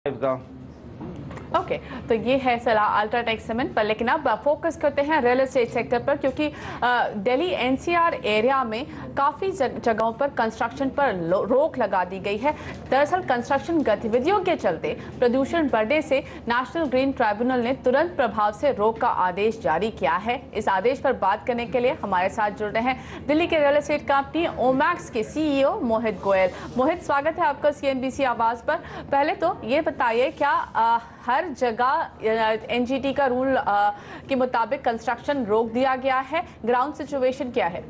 का ओके तो ये है सलाह अल्ट्राटेक सीमेंट पर, लेकिन अब फोकस करते हैं रियल एस्टेट सेक्टर पर, क्योंकि दिल्ली एनसीआर एरिया में काफ़ी जगहों पर कंस्ट्रक्शन पर रोक लगा दी गई है। दरअसल कंस्ट्रक्शन गतिविधियों के चलते प्रदूषण बढ़ने से नेशनल ग्रीन ट्राइब्यूनल ने तुरंत प्रभाव से रोक का आदेश जारी किया है। इस आदेश पर बात करने के लिए हमारे साथ जुड़ रहे हैं दिल्ली के रियल एस्टेट कंपनी ओमैक्स के सीईओ मोहित गोयल। मोहित, स्वागत है आपका सीएनबीसी आवाज पर। पहले तो ये बताइए, क्या हर जगह एनजीटी का रूल के मुताबिक कंस्ट्रक्शन रोक दिया गया है? ग्राउंड सिचुएशन क्या है?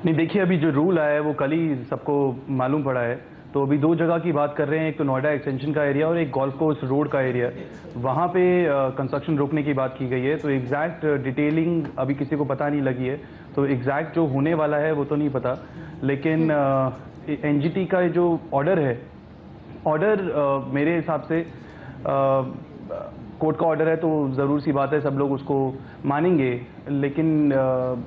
नहीं, देखिए, अभी जो रूल आया है वो कल ही सबको मालूम पड़ा है। तो अभी दो जगह की बात कर रहे हैं, एक तो नोएडा एक्सटेंशन का एरिया और एक गोल्फ कोर्स रोड का एरिया। वहाँ पे कंस्ट्रक्शन रोकने की बात की गई है। तो एग्जैक्ट डिटेलिंग अभी किसी को पता नहीं लगी है, तो एग्जैक्ट जो होने वाला है वो तो नहीं पता। लेकिन एनजीटी का जो ऑर्डर है, ऑर्डर मेरे हिसाब से कोर्ट का ऑर्डर है, तो ज़रूर सी बात है सब लोग उसको मानेंगे। लेकिन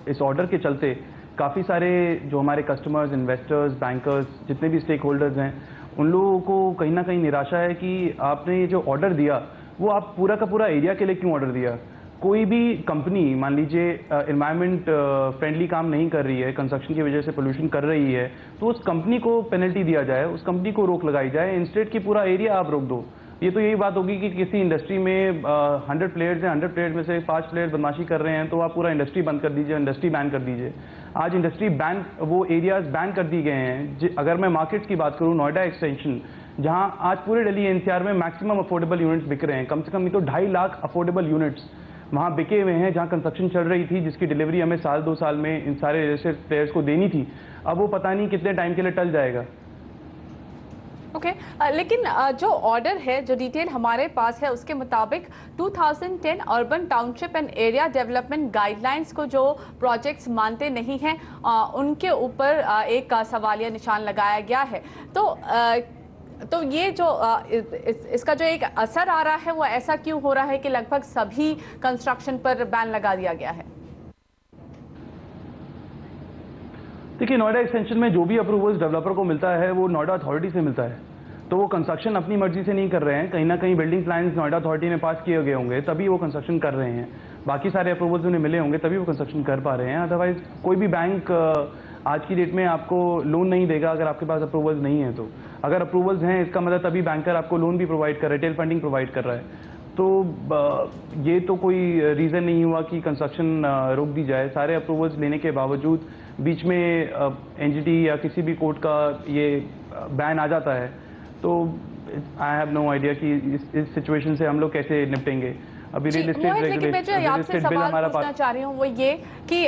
इस ऑर्डर के चलते काफ़ी सारे जो हमारे कस्टमर्स, इन्वेस्टर्स, बैंकर्स, जितने भी स्टेक होल्डर्स हैं, उन लोगों को कहीं ना कहीं निराशा है कि आपने ये जो ऑर्डर दिया वो आप पूरा का पूरा एरिया के लिए क्यों ऑर्डर दिया। कोई भी कंपनी मान लीजिए एनवायरनमेंट फ्रेंडली काम नहीं कर रही है, कंस्ट्रक्शन की वजह से पोल्यूशन कर रही है, तो उस कंपनी को पेनल्टी दिया जाए, उस कंपनी को रोक लगाई जाए। इंस्टेड की पूरा एरिया आप रोक दो। ये तो यही बात होगी कि किसी इंडस्ट्री में 100 प्लेयर्स हैं, 100 प्लेयर्स में से 5 प्लेयर्स बदमाशी कर रहे हैं, तो आप पूरा इंडस्ट्री बंद कर दीजिए, इंडस्ट्री बैन कर दीजिए। आज इंडस्ट्री बैन, वो एरियाज बैन कर दिए गए हैं। अगर मैं मार्केट्स की बात करूँ, नोएडा एक्सटेंशन, जहां आज पूरे दिल्ली एनसीआर में मैक्सिमम अफोर्डेबल यूनिट्स बिक रहे हैं, कम से कम ये तो 2.5 लाख अफोर्डेबल यूनिट्स वहां बिके हुए हैं, जहां कंस्ट्रक्शन चल रही थी, जिसकी डिलीवरी हमें साल 2 साल में इन सारे रियल प्लेयर्स को देनी थी। अब वो पता नहीं कितने टाइम के लिए टल जाएगा। ओके, लेकिन जो ऑर्डर है, जो डिटेल हमारे पास है, उसके मुताबिक 2010 urban township and area development guidelines को जो प्रोजेक्ट्स मानते नहीं हैं उनके ऊपर एक सवालिया निशान लगाया गया है। तो ये जो इसका जो एक असर आ रहा है वो ऐसा क्यों हो रहा है कि लगभग सभी कंस्ट्रक्शन पर बैन लगा दिया गया है? देखिए, नोएडा एक्सटेंशन में जो भी अप्रूवल्स डेवलपर को मिलता है वो नोएडा अथॉरिटी से मिलता है। तो वो कंस्ट्रक्शन अपनी मर्जी से नहीं कर रहे हैं, कहीं ना कहीं बिल्डिंग प्लान्स नोएडा अथॉरिटी ने पास किए गए होंगे, तभी वो कंस्ट्रक्शन कर रहे हैं। बाकी सारे अप्रूवल्स उन्हें मिले होंगे, तभी वो कंस्ट्रक्शन कर पा रहे हैं। अदरवाइज कोई भी बैंक आज की डेट में आपको लोन नहीं देगा अगर आपके पास अप्रूवल्स नहीं है। तो अगर अप्रूवल्स हैं, इसका मतलब तभी बैंकर आपको लोन भी प्रोवाइड कर रहा है, रिटेल फंडिंग प्रोवाइड कर रहा है। तो ये तो कोई रीज़न नहीं हुआ कि कंस्ट्रक्शन रोक दी जाए। सारे अप्रूवल्स लेने के बावजूद बीच में एनजीटी या किसी भी कोर्ट का ये बैन आ जाता है, तो आई हैव नो आइडिया कि इस सिचुएशन से हम लोग कैसे निपटेंगे। अभी रियल एस्टेट लेकिन मैं जो आपसे सवाल पूछना चाह रही हूँ वो ये कि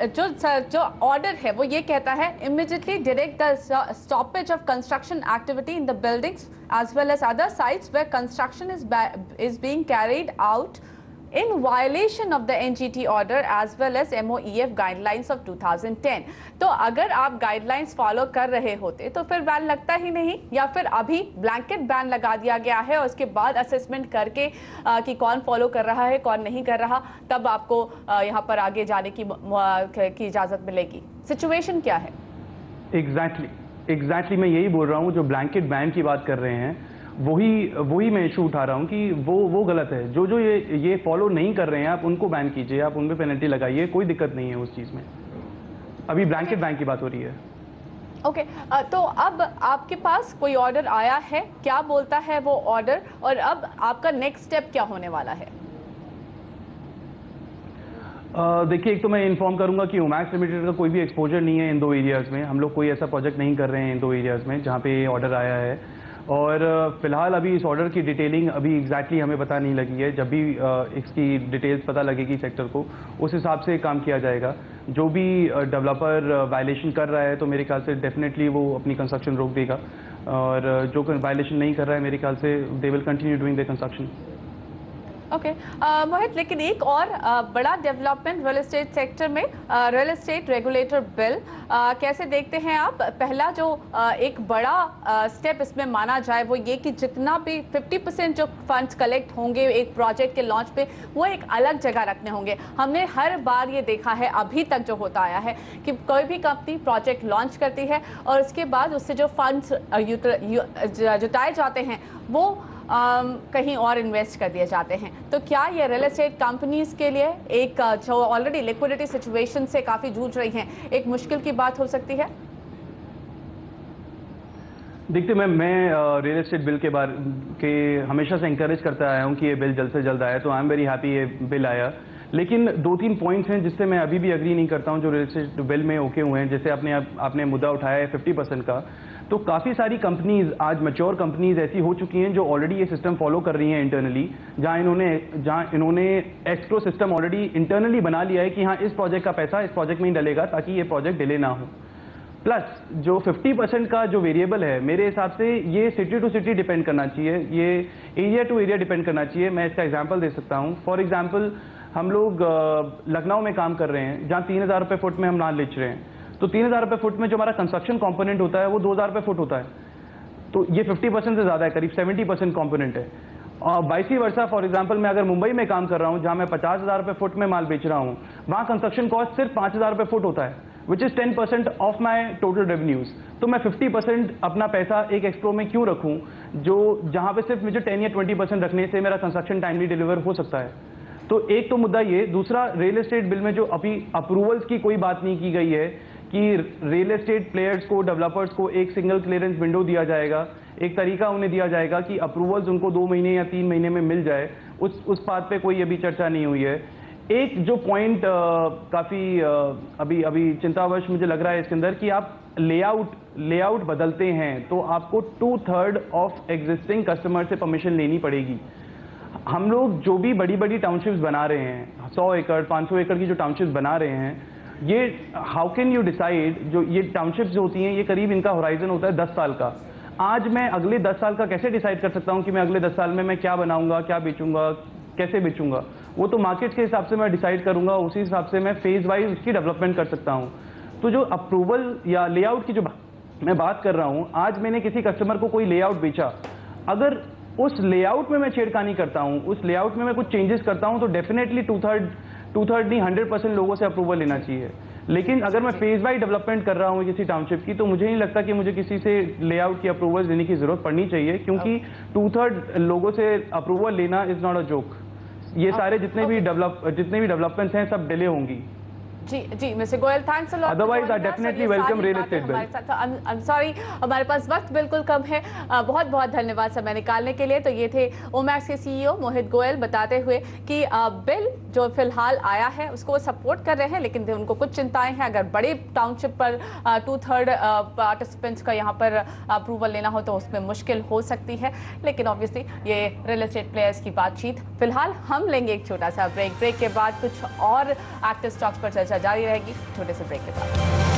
जो ऑर्डर है वो ये कहता है immediately direct the stoppage of construction activity in the buildings as well as other sites where construction is being carried out in violation of the NGT order as well as MOEF guidelines of 2010। तो अगर आप guidelines follow कर रहे होते तो फिर ban लगता ही नहीं, या फिर अभी ब्लैंकेट बैन लगा दिया गया है और उसके बाद असेसमेंट करके कि कौन फॉलो कर रहा है कौन नहीं कर रहा, तब आपको यहाँ पर आगे जाने की इजाजत मिलेगी। सिचुएशन क्या है? एग्जैक्टली मैं यही बोल रहा हूँ। जो ब्लैंकेट बैन की बात कर रहे हैं वही मैं इशू उठा रहा हूं कि वो गलत है। जो ये फॉलो नहीं कर रहे हैं, आप उनको बैन कीजिए, आप उन पे पेनल्टी लगाइए, कोई दिक्कत नहीं है उस चीज में। अभी ब्लैंकेट बैन की बात हो रही है। ओके, तो अब आपके पास कोई ऑर्डर आया है, क्या बोलता है वो ऑर्डर, और अब आपका नेक्स्ट स्टेप क्या होने वाला है? देखिए, एक तो मैं इन्फॉर्म करूंगा कि ओमैक्स लिमिटेड का कोई भी एक्सपोजर नहीं है इन दो एरियाज में। हम लोग कोई ऐसा प्रोजेक्ट नहीं कर रहे हैं इन दो एरियाज में जहां पे ऑर्डर आया है। और फिलहाल अभी इस ऑर्डर की डिटेलिंग अभी एग्जैक्टली हमें पता नहीं लगी है। जब भी इसकी डिटेल्स पता लगेगी सेक्टर को, उस हिसाब से काम किया जाएगा। जो भी डेवलपर वायलेशन कर रहा है तो मेरे ख्याल से डेफिनेटली वो अपनी कंस्ट्रक्शन रोक देगा, और जो वायलेशन नहीं कर रहा है मेरे ख्याल से they will continue doing the construction. Okay Mohit, लेकिन एक और बड़ा डेवलपमेंट रियल एस्टेट सेक्टर में रियल एस्टेट रेगुलेटर बिल कैसे देखते हैं आप? पहला जो एक बड़ा स्टेप इसमें माना जाए वो ये कि जितना भी 50% जो फंड्स कलेक्ट होंगे एक प्रोजेक्ट के लॉन्च पे वो एक अलग जगह रखने होंगे। हमने हर बार ये देखा है अभी तक जो होता आया है कि कोई भी कंपनी प्रोजेक्ट लॉन्च करती है और उसके बाद उससे जो फंड्स जुटाए जाते हैं वो कहीं और इन्वेस्ट कर दिए जाते हैं। तो क्या ये रियल एस्टेट कंपनीज के लिए एक जो ऑलरेडी लिक्विडिटी सिचुएशन से काफ़ी जूझ रही हैं एक मुश्किल की बात हो सकती है? देखते मैं रियल एस्टेट बिल के बारे के हमेशा से इंकरेज करता आया हूँ कि ये बिल जल्द से जल्द आया, तो आई एम वेरी हैप्पी ये बिल आया। लेकिन 2-3 पॉइंट्स हैं जिससे मैं अभी भी एग्री नहीं करता हूँ जो रियल एस्टेट बिल में ओके हुए हैं। जैसे आपने मुद्दा उठाया है 50% का, तो काफ़ी सारी कंपनीज आज मैच्योर कंपनीज ऐसी हो चुकी हैं जो ऑलरेडी ये सिस्टम फॉलो कर रही हैं इंटरनली, जहाँ इन्होंने एस्क्रो सिस्टम ऑलरेडी इंटरनली बना लिया है कि हाँ इस प्रोजेक्ट का पैसा इस प्रोजेक्ट में ही डलेगा ताकि ये प्रोजेक्ट डिले ना हो। प्लस जो 50% का जो वेरिएबल है मेरे हिसाब से ये सिटी टू सिटी डिपेंड करना चाहिए, ये एरिया टू एरिया डिपेंड करना चाहिए। मैं इसका एग्जांपल दे सकता हूँ। फॉर एग्जांपल हम लोग लखनऊ में काम कर रहे हैं जहाँ 3000 रुपये फुट में हम लैंड बेच रहे हैं, तो 3000 रुपये फुट में जो हमारा कंस्ट्रक्शन कंपोनेंट होता है वो 2000 रुपये फुट होता है, तो ये 50% से ज़्यादा है, करीब 70% कंपोनेंट है। और वाइसी वर्सा फॉर एग्जांपल मैं अगर मुंबई में काम कर रहा हूँ जहाँ मैं 50,000 रुपये फुट में माल बेच रहा हूँ, वहाँ कंस्ट्रक्शन कॉस्ट सिर्फ 5000 रुपये फुट होता है, which is 10% of my total revenues. तो मैं 50% अपना पैसा एक एक्सप्रो में क्यों रखूँ जो जहाँ पे सिर्फ मुझे 10 या 20% रखने से मेरा कंस्ट्रक्शन टाइमली डिलीवर हो सकता है। तो एक तो मुद्दा ये। दूसरा, रियल एस्टेट बिल में जो अभी अप्रूवल्स की कोई बात नहीं की गई है कि रियल एस्टेट प्लेयर्स को, डेवलपर्स को एक सिंगल क्लियरेंस विंडो दिया जाएगा, एक तरीका उन्हें दिया जाएगा कि अप्रूवल्स उनको 2 महीने या 3 महीने में मिल जाए, उस बात पे कोई अभी चर्चा नहीं हुई है। एक जो पॉइंट काफ़ी अभी चिंतावश मुझे लग रहा है इसके अंदर कि आप लेआउट बदलते हैं तो आपको 2/3 ऑफ एग्जिस्टिंग कस्टमर से परमिशन लेनी पड़ेगी। हम लोग जो भी बड़ी टाउनशिप्स बना रहे हैं, 100 एकड़ 500 एकड़ की जो टाउनशिप्स बना रहे हैं, ये हाउ कैन यू डिसाइड, जो ये टाउनशिप्स जो होती हैं ये करीब इनका होराइजन होता है 10 साल का। आज मैं अगले 10 साल का कैसे डिसाइड कर सकता हूँ कि मैं अगले 10 साल में मैं क्या बनाऊंगा, क्या बेचूंगा, कैसे बेचूंगा? वो तो मार्केट के हिसाब से मैं डिसाइड करूंगा, उसी हिसाब से मैं फेज वाइज उसकी डेवलपमेंट कर सकता हूँ। तो जो अप्रूवल या लेआउट की जो मैं बात कर रहा हूँ, आज मैंने किसी कस्टमर को कोई लेआउट बेचा, अगर उस लेआउट में मैं छेड़खानी करता हूं, उस लेआउट में मैं कुछ चेंजेस करता हूं, तो डेफिनेटली 2/3 नहीं 100% लोगों से अप्रूवल लेना चाहिए। लेकिन अगर मैं फेज वाइज डेवलपमेंट कर रहा हूं किसी टाउनशिप की, तो मुझे नहीं लगता कि मुझे किसी से लेआउट की अप्रूवल लेने की जरूरत पड़नी चाहिए, क्योंकि 2/3 लोगों से अप्रूवल लेना इज नॉट अ जोक। ये सारे जितने भी डेवलपमेंट्स हैं सब डिले होंगी। जी mister Goyal, thanks a lot. Otherwise I definitely welcome real estate bill. I am sorry, हमारे पास वक्त बिल्कुल कम है। बहुत बहुत धन्यवाद समय निकालने के लिए। तो ये थे ओमैक्स के सीईओ मोहित गोयल बताते हुए कि बिल जो फिलहाल आया है उसको वो सपोर्ट कर रहे हैं, लेकिन उनको कुछ चिंताएं हैं। अगर बड़े टाउनशिप पर 2/3 पार्टिसिपेंट्स का यहाँ पर अप्रूवल लेना हो तो उसमें मुश्किल हो सकती है। लेकिन ऑब्वियसली ये रियल एस्टेट प्लेयर्स की बातचीत। फिलहाल हम लेंगे एक छोटा सा ब्रेक के बाद कुछ और एक्टिव स्टॉक्स पर चर्चा जारी रहेगी छोटे से ब्रेक के बाद।